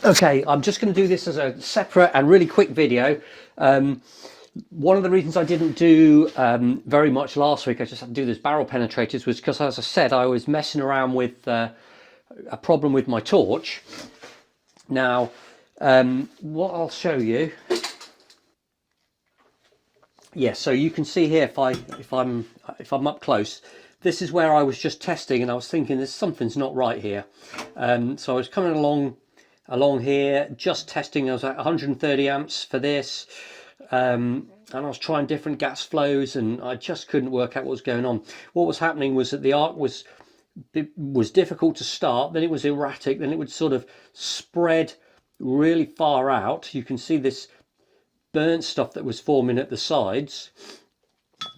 Okay, I'm just going to do this as a separate and really quick video. One of the reasons I didn't do very much last week, I just had to do this barrel penetrators, was because, as I said, I was messing around with a problem with my torch. Now, what I'll show you, so you can see here, if I'm up close, this is where I was just testing, and I was thinking something's not right here. So I was coming along here, just testing. I was at 130 amps for this, and I was trying different gas flows, and I just couldn't work out what was going on. What was happening was that the arc was difficult to start, then it was erratic, then it would sort of spread really far out. You can see this burnt stuff that was forming at the sides,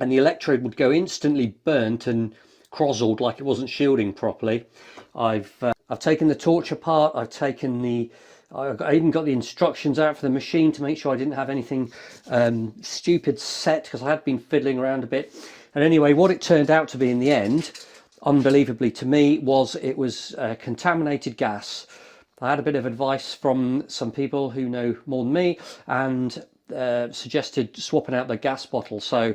and the electrode would go instantly burnt and crozzled like it wasn't shielding properly. I've taken the torch apart. I even got the instructions out for the machine to make sure I didn't have anything stupid set, because I had been fiddling around a bit. And anyway, what it turned out to be in the end, unbelievably to me, was it was contaminated gas. I had a bit of advice from some people who know more than me, and suggested swapping out the gas bottle. So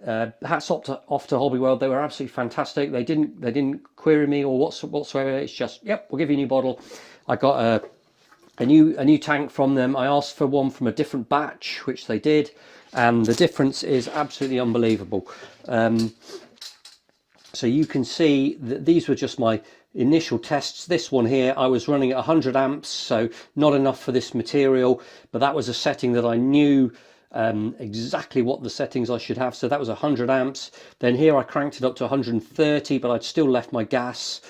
hats off to Hobbyweld. They were absolutely fantastic. They didn't query me or whatsoever. It's just, yep, we'll give you a new bottle. I got a new tank from them. I asked for one from a different batch, which they did, and the difference is absolutely unbelievable. So you can see that these were just my initial tests. This one here, I was running at 100 amps, so not enough for this material, but that was a setting that I knew exactly what the settings I should have. So that was 100 amps. Then here I cranked it up to 130, but I'd still left my gas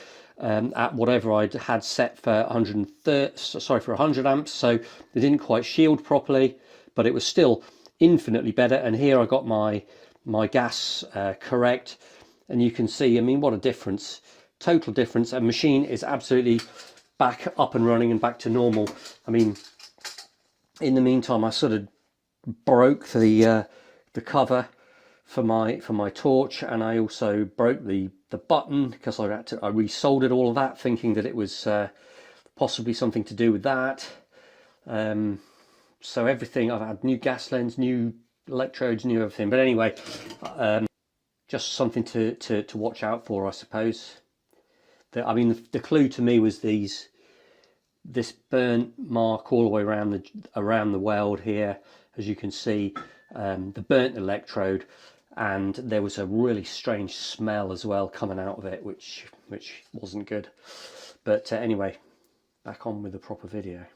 at whatever I'd had set for 100 amps. So they didn't quite shield properly, but it was still infinitely better. And here I got my gas correct. And you can see, I mean, what a difference, total difference. A machine is absolutely back up and running and back to normal. I mean, in the meantime, I sort of broke the cover for my torch, and I also broke the button, because I resoldered all of that, thinking that it was possibly something to do with that. So everything, I've had new gas lens, new electrodes, new everything. But anyway, just something to watch out for, I suppose. I mean, the clue to me was this burnt mark all the way around the weld here, as you can see, the burnt electrode, and there was a really strange smell as well coming out of it, which wasn't good. But anyway, back on with the proper video.